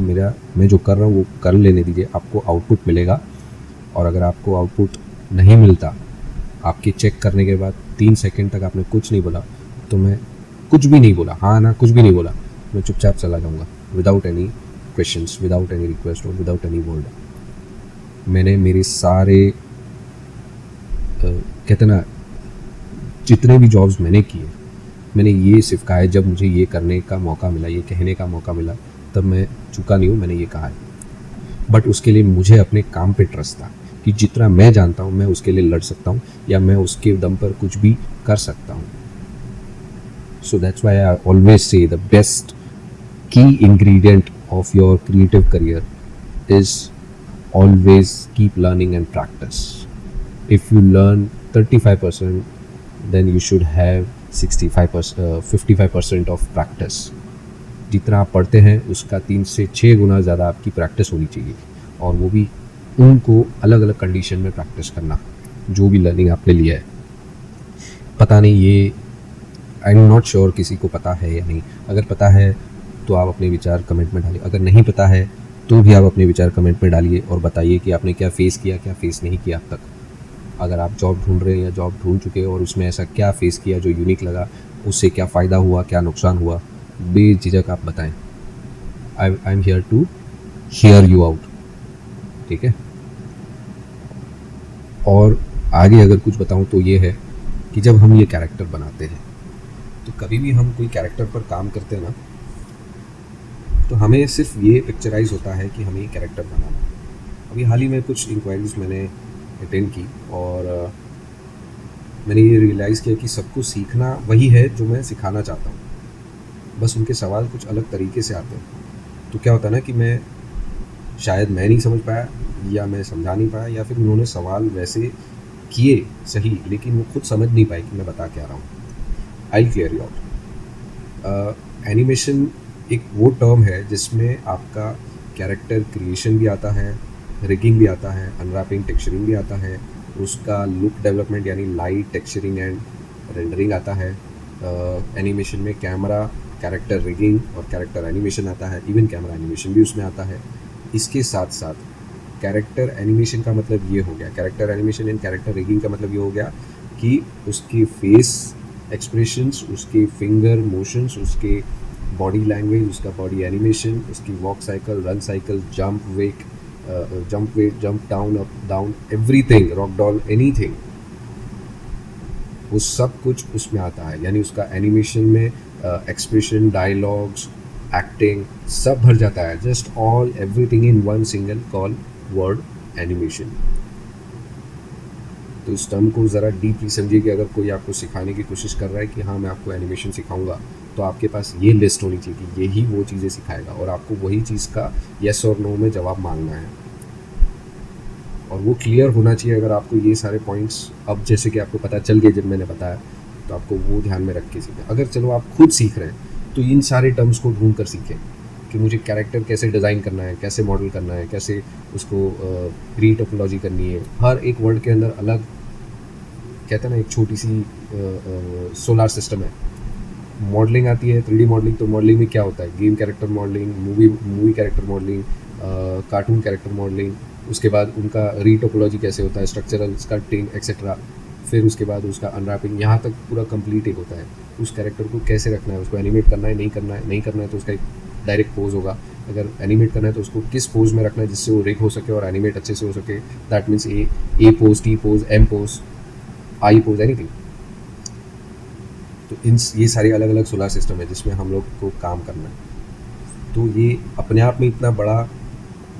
मैं जो कर रहा हूँ वो कर लेने दीजिए, आपको आउटपुट मिलेगा। और अगर आपको आउटपुट नहीं मिलता, आपके चेक करने के बाद 3 सेकंड तक आपने कुछ नहीं बोला, तो मैं कुछ भी नहीं बोला, हाँ ना कुछ भी नहीं बोला, मैं चुपचाप चला जाऊँगा without any questions, without any request और विदाउट एनी वर्ड। मैंने मेरे सारे कहते ना जितने भी जॉब्स मैंने किए, मैंने ये सिर्फ कहा है जब मुझे ये करने का मौका मिला, ये कहने का मौका मिला, तब मैं चुका नहीं हूँ, मैंने ये कहा है। बट उसके लिए मुझे अपने काम पे ट्रस्ट था कि जितना मैं जानता हूँ मैं उसके लिए लड़ सकता हूँ या मैं उसके दम पर कुछ भी कर सकता हूँ। So that's why I always say the best key ingredient of your creative career is always keep learning and practice. If you learn 35%, then you should have 55% of practice. जितना आप पढ़ते हैं उसका 3 से 6 गुना ज़्यादा आपकी प्रैक्टिस होनी चाहिए, और वो भी उनको अलग अलग कंडीशन में प्रैक्टिस करना, जो भी लर्निंग आपने लिया है। पता नहीं, ये आई एम नॉट श्योर किसी को पता है या नहीं। अगर पता है तो आप अपने विचार कमेंट में डालिए, अगर नहीं पता है तो भी आप अपने विचार कमेंट में डालिए और बताइए कि आपने क्या फेस किया, क्या फेस नहीं किया अब तक। अगर आप जॉब ढूंढ रहे हैं या जॉब ढूंढ चुके हैं और उसमें ऐसा क्या फेस किया जो यूनिक लगा, उससे क्या फ़ायदा हुआ, क्या नुकसान हुआ, बेझिझक आप बताएं। I am here to hear you out, ठीक है। और आगे अगर कुछ बताऊं तो ये है कि जब हम ये कैरेक्टर बनाते हैं, तो कभी भी हम कोई कैरेक्टर पर काम करते हैं ना, तो हमें सिर्फ ये पिक्चराइज होता है कि हमें ये कैरेक्टर बनाना है। अभी हाल ही में कुछ इंक्वायरीज मैंने अटेंड की और मैंने ये रियलाइज़ किया कि सबको सीखना वही है जो मैं सिखाना चाहता हूँ, बस उनके सवाल कुछ अलग तरीके से आते हैं। तो क्या होता है ना कि शायद मैं नहीं समझ पाया या मैं समझा नहीं पाया, या फिर उन्होंने सवाल वैसे किए सही लेकिन वो खुद समझ नहीं पाए कि मैं बता क्या रहा हूँ। I clear you out. Animation एक वो टर्म है जिसमें आपका कैरेक्टर क्रिएशन भी आता है, रिगिंग भी आता है, अनरैपिंग टेक्सचरिंग भी आता है, उसका लुक डेवलपमेंट यानी लाइट टेक्सचरिंग एंड रेंडरिंग आता है। एनिमेशन में कैमरा, कैरेक्टर रिगिंग और कैरेक्टर एनिमेशन आता है, इवन कैमरा एनिमेशन भी उसमें आता है। इसके साथ साथ कैरेक्टर एनिमेशन का मतलब ये हो गया, character animation and character rigging का मतलब ये हो गया कि उसकी फेस एक्सप्रेशंस, उसके फिंगर मोशंस, उसके बॉडी लैंग्वेज, उसका बॉडी एनिमेशन, उसकी walk cycle, run cycle, jump wait, jump down, up down, everything, rock doll, anything, वो सब कुछ उसमें आता है, यानी उसका एनिमेशन में एक्सप्रेशन, डायलॉग्स, एक्टिंग सब भर जाता है, just all everything in one single call word animation. तो इस टर्म को ज़रा डीपली समझिए कि अगर कोई आपको सिखाने की कोशिश कर रहा है कि हाँ मैं आपको एनिमेशन सिखाऊंगा, तो आपके पास ये लिस्ट होनी चाहिए कि यही वो चीज़ें सिखाएगा और आपको वही चीज़ का येस और नो में जवाब मांगना है, और वो क्लियर होना चाहिए। अगर आपको ये सारे पॉइंट्स अब जैसे कि आपको पता चल गए जब मैंने बताया, तो आपको वो ध्यान में रख के सीखें। अगर चलो आप खुद सीख रहे हैं तो इन सारे टर्म्स को ढूंढ कर सीखें कि मुझे कैरेक्टर कैसे डिज़ाइन करना है, कैसे मॉडल करना है, कैसे उसको री-टोपोलॉजी करनी है। हर एक वर्ड के अंदर अलग, कहते हैं ना, एक छोटी सी सोलार सिस्टम है। मॉडलिंग आती है 3D मॉडलिंग, तो मॉडलिंग में क्या होता है, game character modelling, movie character modelling, cartoon character modelling, उसके बाद उनका रीटोपोलॉजी कैसे होता है, स्ट्रक्चरल स्कल्पटिंग एक्सेट्रा, फिर उसके बाद उसका अनरैपिंग, यहाँ तक पूरा कंप्लीट एक होता है। उस कैरेक्टर को कैसे रखना है, उसको एनिमेट करना है, नहीं करना है, नहीं करना है तो उसका एक डायरेक्ट पोज होगा। अगर एनिमेट करना है तो उसको किस पोज में रखना है जिससे वो रिग हो सके और एनिमेट अच्छे से हो सके। That means A pose, T pose, M pose, I pose, anything. तो इन ये सारे अलग अलग सोलर सिस्टम है जिसमें हम लोग को काम करना है। तो ये अपने आप में इतना बड़ा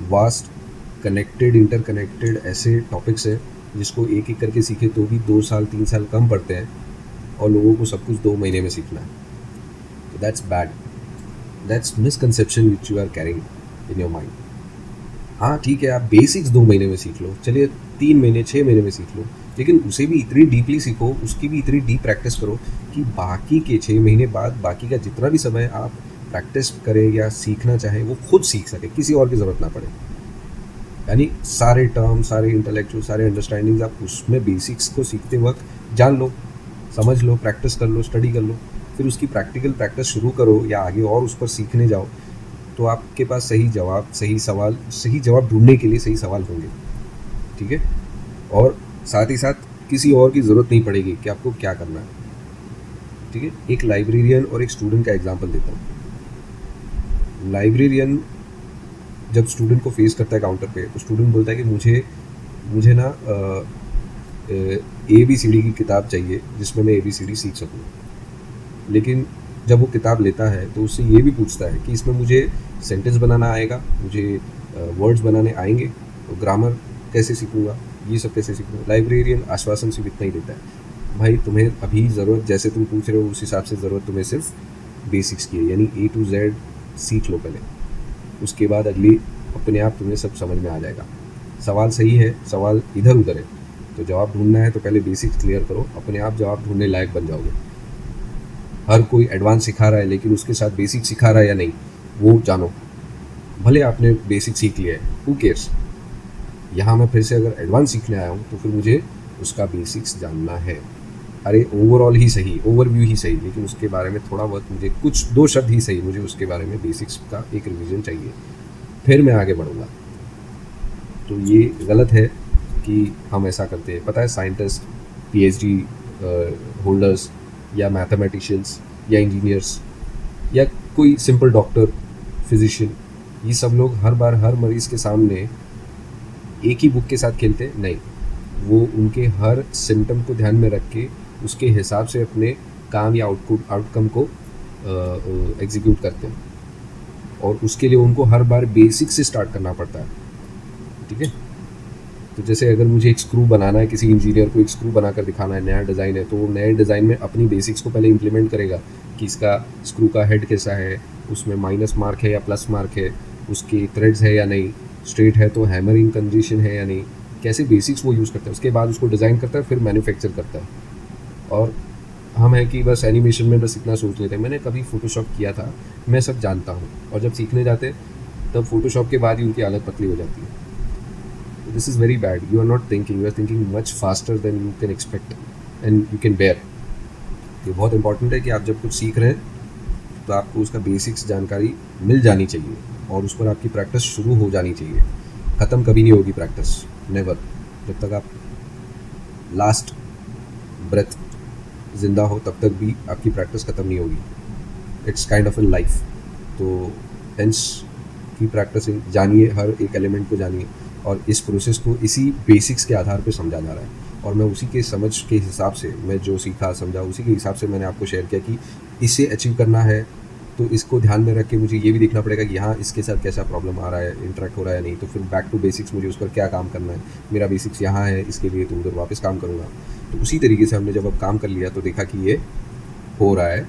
वास्ट कनेक्टेड इंटरकनेक्टेड ऐसे टॉपिक्स है जिसको एक एक करके सीखे तो भी 2 साल 3 साल कम पड़ते हैं, और लोगों को सब कुछ 2 महीने में सीखना है। तो that's bad, that's misconception which you are carrying in your mind. हाँ ठीक है, आप बेसिक्स 2 महीने में सीख लो, चलिए 3 महीने 6 महीने में सीख लो, लेकिन उसे भी इतनी डीपली सीखो, उसकी भी इतनी डीप प्रैक्टिस करो कि बाकी के 6 महीने बाद बाकी का जितना भी समय आप प्रैक्टिस करें या सीखना चाहें वो खुद सीख सके, किसी और की ज़रूरत ना पड़े। यानी सारे टर्म, सारे इंटेलेक्चुअल, सारे अंडरस्टैंडिंग्स आप उसमें बेसिक्स को सीखते वक्त जान लो, समझ लो, प्रैक्टिस कर लो, स्टडी कर लो, फिर उसकी प्रैक्टिकल प्रैक्टिस शुरू करो या आगे और उस पर सीखने जाओ, तो आपके पास सही जवाब, सही जवाब ढूंढने के लिए सही सवाल होंगे। ठीक है, और साथ ही साथ किसी और की ज़रूरत नहीं पड़ेगी कि आपको क्या करना है। ठीक है, एक लाइब्रेरियन और एक स्टूडेंट का एग्जांपल देता हूँ। लाइब्रेरियन जब स्टूडेंट को फेस करता है काउंटर पे, तो स्टूडेंट बोलता है कि मुझे ना ABCD की किताब चाहिए जिसमें मैं ABCD सीख सकूँ। लेकिन जब वो किताब लेता है तो उससे ये भी पूछता है कि इसमें मुझे सेंटेंस बनाना आएगा, मुझे वर्ड्स बनाने आएंगे, तो ग्रामर कैसे सीखूँगा, ये सब कैसे सीखूँगा। लाइब्रेरियन आश्वासन सिर्फ इतना ही देता है, भाई तुम्हें अभी ज़रूरत, जैसे तुम पूछ रहे हो उस हिसाब से ज़रूरत तुम्हें सिर्फ बेसिक्स की है, यानी A to Z सीख लो पहले, उसके बाद अगली अपने आप तुम्हें सब समझ में आ जाएगा। सवाल सही है, सवाल इधर उधर है, तो जवाब ढूंढना है तो पहले बेसिक्स क्लियर करो, अपने आप जवाब ढूंढने लायक बन जाओगे। हर कोई एडवांस सिखा रहा है, लेकिन उसके साथ बेसिक सिखा रहा है या नहीं वो जानो। भले आपने बेसिक सीख लिया है, हु केयर्स। यहाँ मैं फिर से अगर एडवांस सीखने आया हूँ तो फिर मुझे उसका बेसिक्स जानना है। अरे ओवरऑल ही सही, ओवरव्यू ही सही, लेकिन उसके बारे में थोड़ा बहुत मुझे, कुछ 2 शब्द ही सही, मुझे उसके बारे में बेसिक्स का एक रिवीजन चाहिए, फिर मैं आगे बढ़ूँगा। तो ये गलत है कि हम ऐसा करते हैं। पता है, साइंटिस्ट, PhD होल्डर्स या मैथमेटिशियंस या इंजीनियर्स या कोई सिंपल डॉक्टर, फिजिशियन, ये सब लोग हर बार हर मरीज़ के सामने एक ही बुक के साथ खेलते नहीं। वो उनके हर सिम्टम को ध्यान में रख के उसके हिसाब से अपने काम या आउटकम को एग्जीक्यूट करते हैं, और उसके लिए उनको हर बार बेसिक से स्टार्ट करना पड़ता है। ठीक है, तो जैसे अगर मुझे एक स्क्रू बनाना है, किसी इंजीनियर को एक स्क्रू बनाकर दिखाना है, नया डिज़ाइन है, तो वो नए डिज़ाइन में अपनी बेसिक्स को पहले इम्प्लीमेंट करेगा कि इसका स्क्रू का हेड कैसा है, उसमें माइनस मार्क है या प्लस मार्क है, उसकी थ्रेड्स है या नहीं, स्ट्रेट है तो हैमरिंग कंडीशन है या नहीं, कैसे बेसिक्स वो यूज़ करता है। उसके बाद उसको डिज़ाइन करता है, फिर मैन्युफैक्चर करता है। और हम है कि बस एनिमेशन में बस इतना सोच लेते हैं, मैंने कभी फ़ोटोशॉप किया था, मैं सब जानता हूँ, और जब सीखने जाते तब फ़ोटोशॉप के बाद ही उनकी हालत पतली हो जाती है। This is very bad, you are not thinking, you are thinking much faster than you can expect and you can bear. ये बहुत इंपॉर्टेंट है कि आप जब कुछ सीख रहे हैं तो आपको उसका बेसिक्स जानकारी मिल जानी चाहिए, और उस पर आपकी प्रैक्टिस शुरू हो जानी चाहिए। ख़त्म कभी नहीं होगी प्रैक्टिस, नेवर। जब तक आप लास्ट ब्रेथ ज़िंदा हो तब तक भी आपकी प्रैक्टिस ख़त्म नहीं होगी। It's kind of in life. तो हेंस की प्रैक्टिसिंग जानिए, हर एक एलिमेंट को जानिए, और इस प्रोसेस को इसी बेसिक्स के आधार पर समझा जा रहा है। और मैं उसी के समझ के हिसाब से, मैं जो सीखा समझा उसी के हिसाब से मैंने आपको शेयर किया कि इसे अचीव करना है तो इसको ध्यान में रख के मुझे ये भी देखना पड़ेगा कि यहाँ इसके साथ कैसा प्रॉब्लम आ रहा है, इंटरेक्ट हो रहा है नहीं, तो फिर बैक टू बेसिक्स मुझे उस पर क्या काम करना है, मेरा बेसिक्स यहाँ है इसके लिए तो उधर वापस काम करूँगा। तो उसी तरीके से हमने जब अब काम कर लिया तो देखा कि ये हो रहा है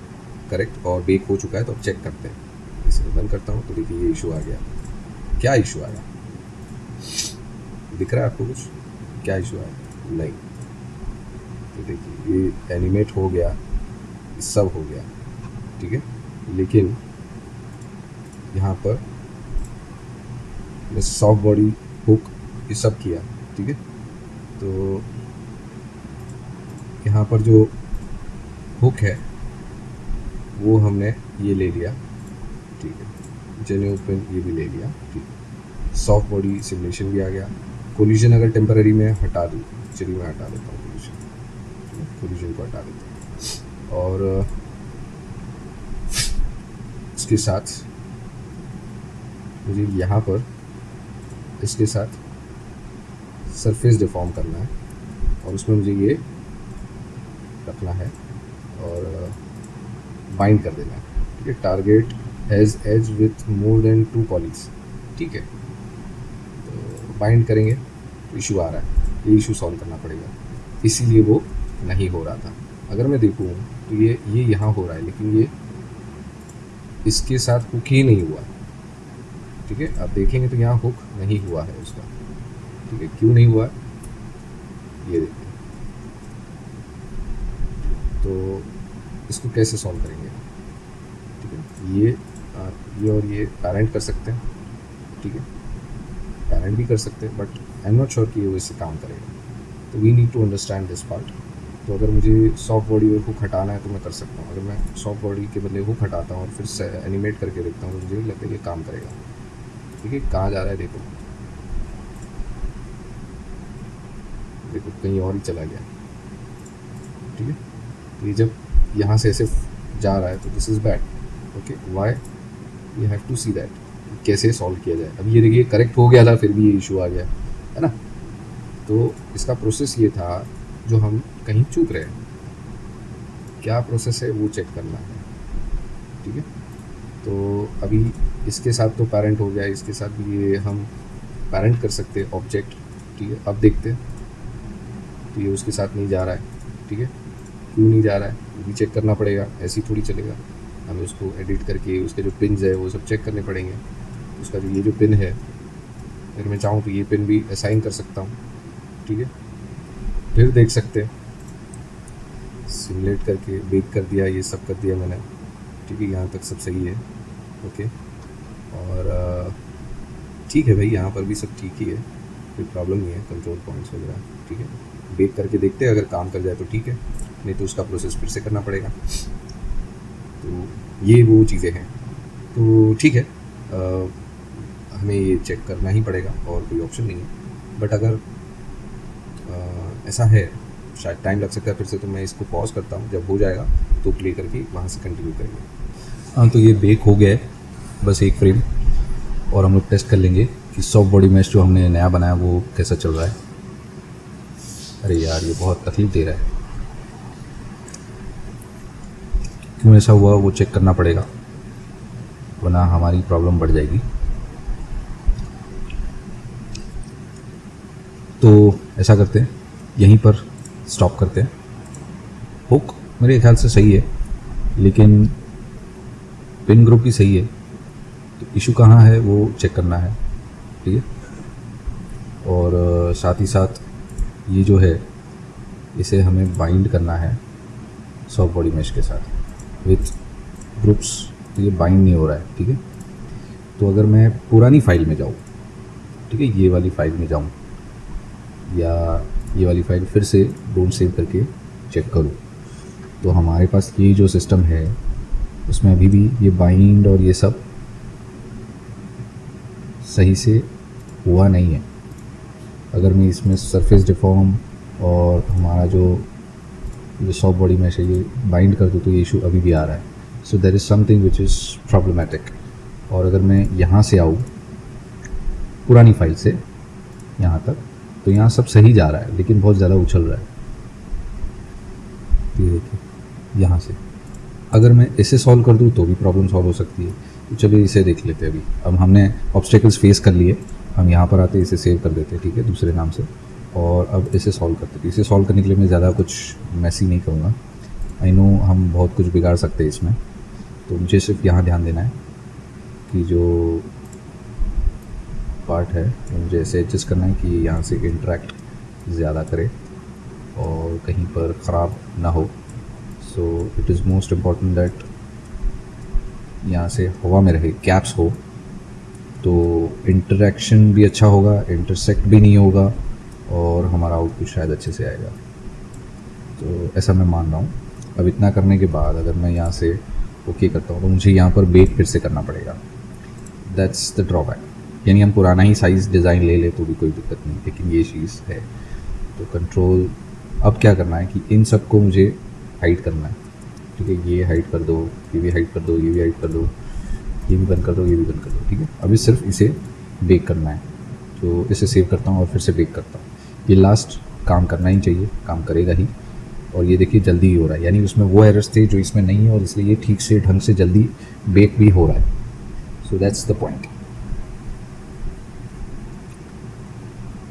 करेक्ट और बेक हो चुका है, तो अब चेक करते हैं। इसे बंद करता हूँ तो देखिए ये इशू आ गया। क्या इशू आया दिख रहा है आपको कुछ? क्या इशू आया? नहीं। तो देखिए ये एनिमेट हो गया, सब हो गया, ठीक है। लेकिन यहाँ पर मैं सॉफ्ट बॉडी हुक ये सब किया, ठीक है। तो यहाँ पर जो हुक है वो हमने ये ले लिया, ठीक है। जेन्यू पिन ये भी ले लिया, ठीक है। सॉफ्ट बॉडी सिमुलेशन भी आ गया। कोलिजन अगर टेम्पररी में हटा दूँ, चलिए मैं हटा देता हूँ कोलिजन को हटा देता हूँ। और इसके साथ मुझे यहाँ पर इसके साथ सरफेस डिफॉर्म करना है और उसमें मुझे ये रखना है और बाइंड कर देना है, ठीक है। Target has edge with more than 2 polys, ठीक है। तो बाइंड करेंगे तो इशू आ रहा है, ये इशू सॉल्व करना पड़ेगा, इसीलिए वो नहीं हो रहा था। अगर मैं देखूँ तो ये यहाँ हो रहा है लेकिन ये इसके साथ हुक ही नहीं हुआ, ठीक है। अब देखेंगे तो यहाँ हुक नहीं हुआ है उसका, ठीक है। क्यों नहीं हुआ ये देखिए। तो इसको कैसे सॉल्व करेंगे, ठीक है। ये और ये पैरेंट कर सकते हैं, ठीक है। पैरेंट भी कर सकते हैं but I am not sure कि वो इससे काम करेगा, तो we need to understand this part. तो अगर मुझे सॉफ्ट बॉडी और हुक हटाना है तो मैं कर सकता हूँ। अगर मैं सॉफ्ट बॉडी के बदले हुक हटाता हूँ और फिर से एनिमेट करके देखता हूँ तो मुझे लगता है ये काम करेगा, ठीक है। कहाँ जा रहा है देखो, देखो कहीं और ही चला गया, ठीक है। तो ये जब यहाँ से ऐसे जा रहा है तो this is bad, okay. Why you have to see that कैसे सॉल्व किया जाए। अब ये देखिए करेक्ट हो गया था फिर भी ये इशू आ गया है ना। तो इसका प्रोसेस ये था जो हम कहीं चूक रहे हैं, क्या प्रोसेस है वो चेक करना है, ठीक है। तो अभी इसके साथ तो पैरेंट हो गया, इसके साथ भी ये हम पैरेंट कर सकते हैं ऑब्जेक्ट, ठीक है। अब देखते हैं तो ये उसके साथ नहीं जा रहा है, ठीक है। क्यों नहीं जा रहा है वो भी चेक करना पड़ेगा, ऐसे ही थोड़ी चलेगा। हमें उसको एडिट करके उसके जो पिन्स है वो सब चेक करने पड़ेंगे। उसका जो ये जो पिन है अगर मैं चाहूँ तो ये पिन भी असाइन कर सकता हूँ, ठीक है। फिर देख सकते हैं सिमुलेट करके बेक कर दिया, ये सब कर दिया मैंने, ठीक है। यहाँ तक सब सही है, ओके। और ठीक है भाई, यहाँ पर भी सब ठीक ही है, कोई प्रॉब्लम नहीं है, कंट्रोल पॉइंट्स वगैरह ठीक है। बेक करके देखते हैं, अगर काम कर जाए तो ठीक है, नहीं तो उसका प्रोसेस फिर से करना पड़ेगा। तो ये वो चीज़ें हैं, तो ठीक है। हमें ये चेक करना ही पड़ेगा और कोई ऑप्शन नहीं है। बट अगर ऐसा है शायद टाइम लग सकता है फिर से, तो मैं इसको पॉज करता हूँ, जब हो जाएगा तो प्ले करके वहाँ से कंटिन्यू करेंगे। हाँ, तो ये बेक हो गया है, बस एक फ्रेम, और हम लोग टेस्ट कर लेंगे कि सॉफ्ट बॉडी मैश जो हमने नया बनाया वो कैसा चल रहा है। अरे यार ये बहुत तकलीफ दे रहा है, क्यों ऐसा हुआ वो चेक करना पड़ेगा, वरना हमारी प्रॉब्लम बढ़ जाएगी। तो ऐसा करते हैं, यहीं पर स्टॉप करते हैं। हुक मेरे ख्याल से सही है, लेकिन पिन ग्रुप भी सही है, तो इशू कहाँ है वो चेक करना है, ठीक है। और साथ ही साथ ये जो है इसे हमें बाइंड करना है सॉफ्ट बॉडी मैश के साथ विथ ग्रुप्स, तो ये बाइंड नहीं हो रहा है, ठीक है। तो अगर मैं पुरानी फाइल में जाऊँ, ठीक है, ये वाली फाइल में जाऊँ या ये वाली फाइल फिर से डोंट सेव करके चेक करूँ, तो हमारे पास ये जो सिस्टम है उसमें अभी भी ये बाइंड और ये सब सही से हुआ नहीं है। अगर मैं इसमें सरफेस डिफॉर्म और हमारा जो सॉफ्ट बॉडी मैश है ये बाइंड कर दूँ तो ये इशू अभी भी आ रहा है। So there is something which is problematic. और अगर मैं यहाँ से आऊँ पुरानी फाइल से यहाँ तक, तो यहाँ सब सही जा रहा है लेकिन बहुत ज़्यादा उछल रहा है। ये देखिए यहाँ से अगर मैं इसे सॉल्व कर दूँ तो भी प्रॉब्लम सॉल्व हो सकती है। तो चलिए इसे देख लेते हैं अभी। अब हमने ऑब्स्टेकल्स फेस कर लिए, हम यहाँ पर आते इसे सेव कर देते हैं, ठीक है, दूसरे नाम से। और अब इसे सॉल्व करते हैं। इसे सॉल्व करने के लिए मैं ज़्यादा कुछ मैसी नहीं करूँगा। आई नो हम बहुत कुछ बिगाड़ सकते हैं इसमें, तो मुझे सिर्फ यहाँ ध्यान देना है कि जो पार्ट है मुझे ऐसे एडजस्ट करना है कि यहाँ से इंटरेक्ट ज़्यादा करे और कहीं पर ख़राब ना हो। So it is most important that यहाँ से हवा में रहे, कैप्स हो, तो इंटरेक्शन भी अच्छा होगा, इंटरसेक्ट भी नहीं होगा और हमारा आउटपुट शायद अच्छे से आएगा। तो ऐसा मैं मान रहा हूँ। अब इतना करने के बाद अगर मैं यहाँ से ओके करता हूँ तो मुझे यहाँ पर बेक फिर से करना पड़ेगा। That's the drawback. यानी हम पुराना ही साइज़ डिज़ाइन ले ले तो भी कोई दिक्कत नहीं, लेकिन ये चीज़ है। तो कंट्रोल अब क्या करना है कि इन सब को मुझे हाइड करना है, ठीक है। ये हाइड कर दो, ये भी हाइड कर दो, ये भी हाइड कर दो, ये भी बंद कर दो, ये भी बंद कर दो, ठीक है। अभी सिर्फ इसे बेक करना है। तो इसे सेव करता हूँ और फिर से बेक करता हूँ। ये लास्ट काम करना ही चाहिए, काम करेगा ही। और ये देखिए जल्दी ही हो रहा है, यानी उसमें वो एरर्स थे जो इसमें नहीं है और इसलिए ये ठीक से ढंग से जल्दी बेक भी हो रहा है। So that's the point.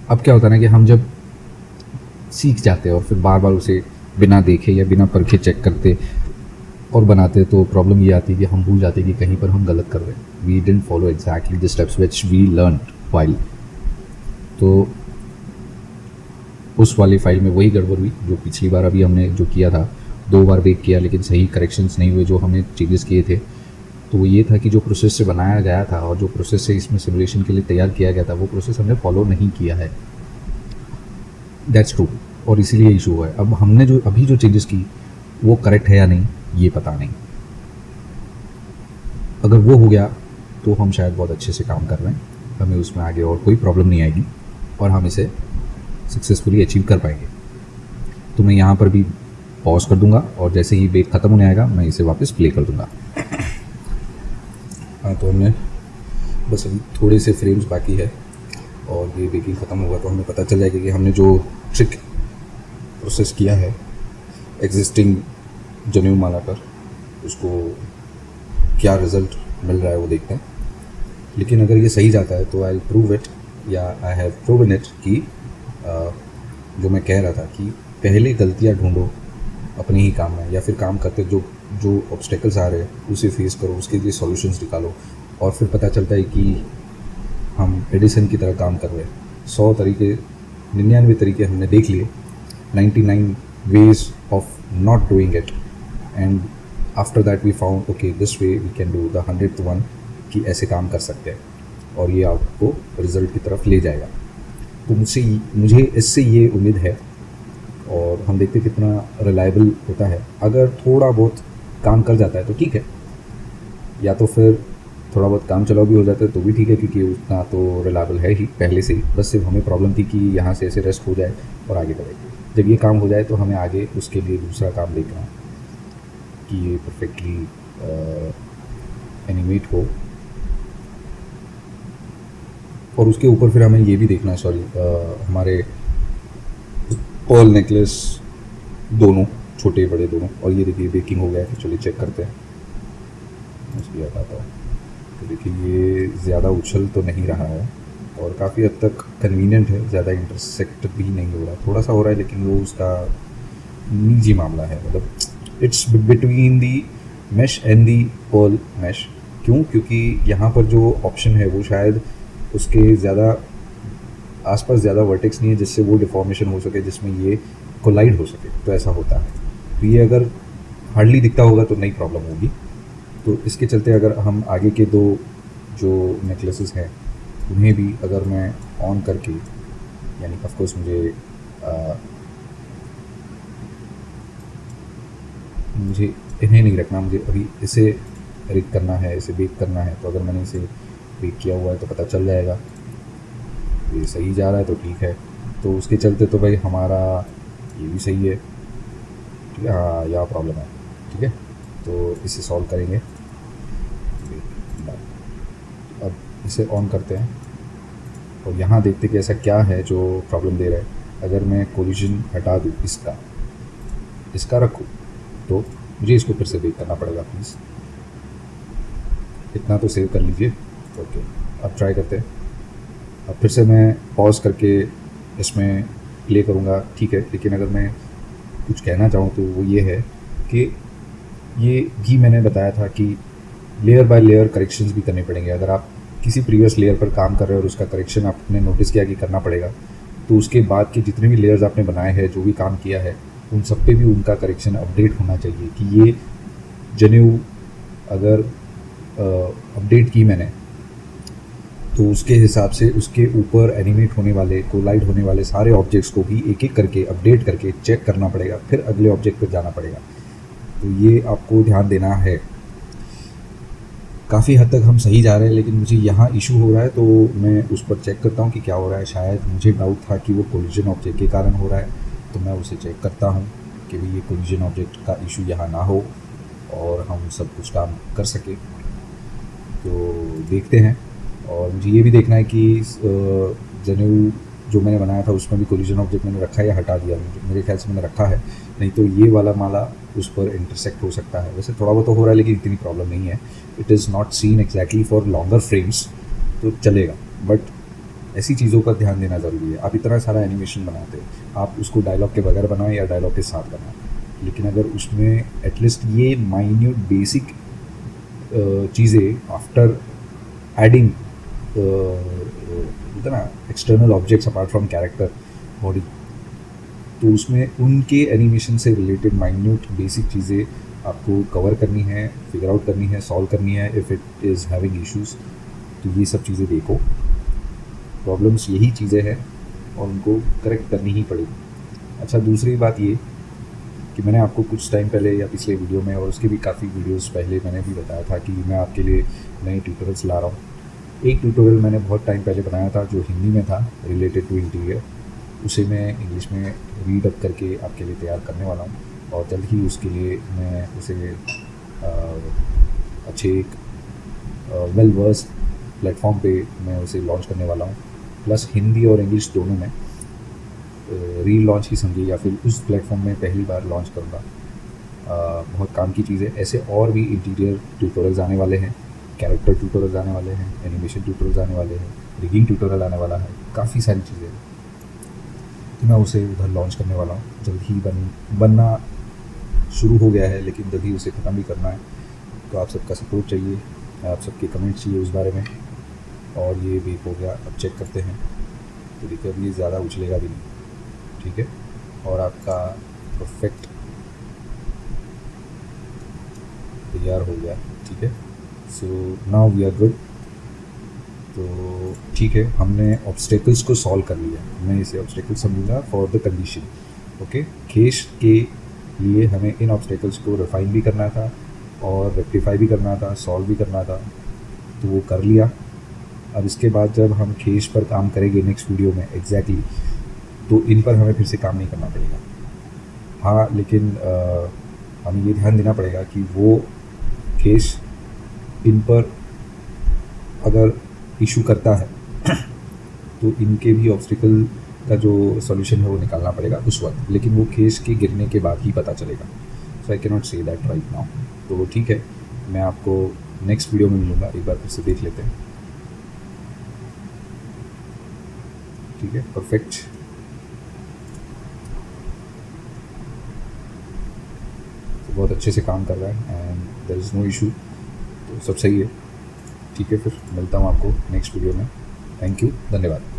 अब क्या होता है ना कि हम जब सीख जाते हैं और फिर बार बार उसे बिना देखे या बिना परखे चेक करते और बनाते, तो प्रॉब्लम ये आती है कि हम भूल जाते हैं कि कहीं पर हम गलत कर रहे हैं। We didn't follow exactly the steps which we learn while. तो उस वाली फाइल में वही गड़बड़ हुई जो पिछली बार अभी हमने जो किया था। 2 बार बेक किया लेकिन सही करेक्शंस नहीं हुए जो हमने चेंजेस किए थे। तो वो ये था कि जो प्रोसेस से बनाया गया था और जो प्रोसेस से इसमें सिमुलेशन के लिए तैयार किया गया था वो प्रोसेस हमने फॉलो नहीं किया है। दैट्स ट्रू, और इसीलिए इशू हुआ है। अब हमने जो अभी जो चेंजेस की वो करेक्ट है या नहीं ये पता नहीं। अगर वो हो गया तो हम शायद बहुत अच्छे से काम कर रहे हैं, हमें उसमें आगे और कोई प्रॉब्लम नहीं आएगी और हम इसे सक्सेसफुली अचीव कर पाएंगे। तो मैं यहाँ पर भी पॉज कर दूंगा और जैसे ही बेक ख़त्म होने आएगा मैं इसे वापस प्ले कर दूंगा। हाँ, तो हमने बस अभी थोड़े से फ्रेम्स बाकी है और ये बेकिंग ख़त्म होगा तो हमें पता चल जाएगा कि हमने जो ट्रिक प्रोसेस किया है एग्जिस्टिंग जनेऊ माला पर उसको क्या रिज़ल्ट मिल रहा है वो देखते हैं। लेकिन अगर ये सही जाता है तो आई प्रूव इट या आई हैव प्रूवन इट कि जो मैं कह रहा था कि पहले गलतियाँ ढूंढो अपने ही काम में, या फिर काम करते जो जो ऑब्स्टेकल्स आ रहे हैं उसे फेस करो, उसके लिए सॉल्यूशंस निकालो और फिर पता चलता है कि हम एडिसन की तरह काम कर रहे हैं। 100 तरीके 99 तरीके हमने देख लिए, 99 ways of not doing it, and after that we found okay this way we can do the 100th one कि ऐसे काम कर सकते हैं और ये आपको रिज़ल्ट की तरफ ले जाएगा। तो मुझे इससे ये उम्मीद है और हम देखते कितना रिलायबल होता है। अगर थोड़ा बहुत काम कर जाता है तो ठीक है, या तो फिर थोड़ा बहुत काम चलाओ भी हो जाता है तो भी ठीक है, क्योंकि उतना तो रिलायबल है ही पहले से ही। बस सिर्फ हमें प्रॉब्लम थी कि यहाँ से ऐसे रेस्ट हो जाए और आगे बढ़े। जब ये काम हो जाए तो हमें आगे उसके लिए दूसरा काम देखना है कि ये परफेक्टली एनिमेट हो और उसके ऊपर फिर हमें ये भी देखना है, सॉरी, हमारे पर्ल नेकलेस दोनों छोटे बड़े दोनों, और ये देखिए बेकिंग हो गया है। चलिए चेक करते हैं, उसकी बताता हूँ। तो देखिए ये ज़्यादा उछल तो नहीं रहा है और काफ़ी हद तक कन्वीनियंट है, ज़्यादा इंटरसेक्ट भी नहीं हो रहा, थोड़ा सा हो रहा है लेकिन वो उसका निजी मामला है, मतलब it's between the mash and the pearl mash. क्यों? क्योंकि यहाँ पर जो ऑप्शन है वो शायद उसके ज़्यादा आसपास ज़्यादा वर्टेक्स नहीं है जिससे वो डिफॉर्मेशन हो सके, जिसमें ये कोलाइड हो सके, तो ऐसा होता है। तो ये अगर हार्डली दिखता होगा तो नई प्रॉब्लम होगी। तो इसके चलते अगर हम आगे के दो जो नेकलेसेस हैं उन्हें भी अगर मैं ऑन करके, यानी ऑफकोर्स मुझे इन्हें नहीं रखना, मुझे अभी इसे रिग करना है, इसे बेक करना है। तो अगर मैंने इसे बेक किया हुआ है तो पता चल जाएगा ये सही जा रहा है तो ठीक है। तो उसके चलते तो भाई हमारा ये भी सही है, ठीक है। हाँ, यहाँ प्रॉब्लम है, ठीक है। तो इसे सॉल्व करेंगे। अब इसे ऑन करते हैं और यहाँ देखते कि ऐसा क्या है जो प्रॉब्लम दे रहा है। अगर मैं कोलिजन हटा दूँ, इसका रखूँ, तो मुझे इसको फिर से बेक करना पड़ेगा प्लीज़। इतना तो सेव कर लीजिए। ओके, अब ट्राई करते हैं। अब फिर से मैं पॉज करके इसमें प्ले करूँगा, ठीक है। लेकिन अगर मैं कुछ कहना चाहूँ तो वो ये है कि ये भी मैंने बताया था कि लेयर बाय लेयर करेक्शंस भी करने पड़ेंगे। अगर आप किसी प्रीवियस लेयर पर काम कर रहे हो और उसका करेक्शन आपने नोटिस किया कि करना पड़ेगा, तो उसके बाद के जितने भी लेयर्स आपने बनाए हैं, जो भी काम किया है, उन सब पे भी उनका करेक्शन अपडेट होना चाहिए कि ये जेन्यू अगर अपडेट की मैंने, तो उसके हिसाब से उसके ऊपर एनिमेट होने वाले, कोलाइड होने वाले सारे ऑब्जेक्ट्स को भी एक एक करके अपडेट करके चेक करना पड़ेगा, फिर अगले ऑब्जेक्ट पर जाना पड़ेगा। तो ये आपको ध्यान देना है। काफ़ी हद तक हम सही जा रहे हैं, लेकिन मुझे यहाँ इशू हो रहा है, तो मैं उस पर चेक करता हूँ कि क्या हो रहा है। शायद मुझे डाउट था कि वो कोलिजन ऑब्जेक्ट के कारण हो रहा है, तो मैं उसे चेक करता हूँ कि भाई ये कोलिजन ऑब्जेक्ट का इशू यहाँ ना हो और हम सब कुछ काम कर सके। तो देखते हैं। और मुझे ये भी देखना है कि जेन्यू जो मैंने बनाया था उसमें भी कोलिजन ऑब्जेक्ट मैंने रखा है या हटा दिया। मेरे ख्याल से मैंने रखा है, नहीं तो ये वाला माला उस पर इंटरसेक्ट हो सकता है। वैसे थोड़ा बहुत तो हो रहा है, लेकिन इतनी प्रॉब्लम नहीं है। It is not seen exactly for longer frames, तो चलेगा। बट ऐसी चीज़ों का ध्यान देना ज़रूरी है। आप इतना सारा एनिमेशन बनाते हैं, आप उसको डायलॉग के बगैर बनाएं या डायलॉग के साथ बनाएं, लेकिन अगर उसमें एटलीस्ट ये माइन्यूट बेसिक चीज़ें आफ्टर एडिंग होता ना external objects apart from character body, तो उसमें उनके एनिमेशन से रिलेटेड माइन्यूट बेसिक चीज़ें आपको कवर करनी है, फिगर आउट करनी है, सॉल्व करनी है। If it is having issues, तो ये सब चीज़ें देखो। प्रॉब्लम्स यही चीज़ें हैं और उनको करेक्ट करनी ही पड़ेगी। अच्छा, दूसरी बात ये कि मैंने आपको कुछ टाइम पहले या पिछले वीडियो में और उसके भी काफ़ी वीडियोस पहले मैंने भी बताया था कि मैं आपके लिए नए ट्यूटोरियल्स ला रहा हूँ। एक ट्यूटोरियल मैंने बहुत टाइम पहले बनाया था जो हिंदी में था, रिलेटेड टू इंटीरियर। उसे मैं इंग्लिश में रीड अप करके आपके लिए तैयार करने वाला हूँ, और जल्द ही उसके लिए मैं उसे अच्छे एक वेल वर्स प्लेटफॉर्म पे मैं उसे लॉन्च करने वाला हूँ। प्लस हिंदी और इंग्लिश दोनों में री लॉन्च ही समझिए, या फिर उस प्लेटफॉर्म में पहली बार लॉन्च करूँगा। बहुत काम की चीज़ है। ऐसे और भी इंटीरियर ट्यूटोरियल्स आने वाले हैं, कैरेक्टर ट्यूटोरियल्स आने वाले हैं, एनिमेशन ट्यूटोरियल्स आने वाले हैं, रिगिंग ट्यूटोरियल आने वाला है, काफ़ी सारी चीज़ें, तो मैं उसे उधर लॉन्च करने वाला हूँ। जल्द ही बनना शुरू हो गया है, लेकिन जल्द ही उसे ख़त्म भी करना है। तो आप सबका सपोर्ट चाहिए, आप सबके कमेंट्स चाहिए उस बारे में। और ये बेक हो गया, अब चेक करते हैं। तो देखिए अब ये ज़्यादा उछलेगा भी नहीं, ठीक है। और आपका परफेक्ट तैयार हो गया, ठीक है। So now we are good. तो ठीक है, हमने ऑब्स्टेकल्स को सॉल्व कर लिया। मैं इसे ऑब्स्टेकल समझूंगा for the condition. Okay, case के लिए हमें इन ऑब्स्टेकल्स को रिफाइन भी करना था और रेक्टिफाई भी करना था, सॉल्व भी करना था, तो वो कर लिया। अब इसके बाद जब हम खेश पर काम करेंगे नेक्स्ट वीडियो में एग्जैक्टली, तो इन पर हमें फिर से काम नहीं करना पड़ेगा। हाँ, लेकिन हमें ये ध्यान देना पड़ेगा कि वो खेश इन पर अगर इशू करता है तो इनके भी ऑब्स्टिकल का जो सॉल्यूशन है वो निकालना पड़ेगा उस वक्त, लेकिन वो केस के गिरने के बाद ही पता चलेगा। So I can not say that right now. तो ठीक है, मैं आपको नेक्स्ट वीडियो में मिलूँगा। एक बार फिर से देख लेते हैं, ठीक है। परफेक्ट, तो बहुत अच्छे से काम कर रहा है and there is no issue, तो सब सही है, ठीक है। फिर मिलता हूँ आपको नेक्स्ट वीडियो में। थैंक यू, धन्यवाद।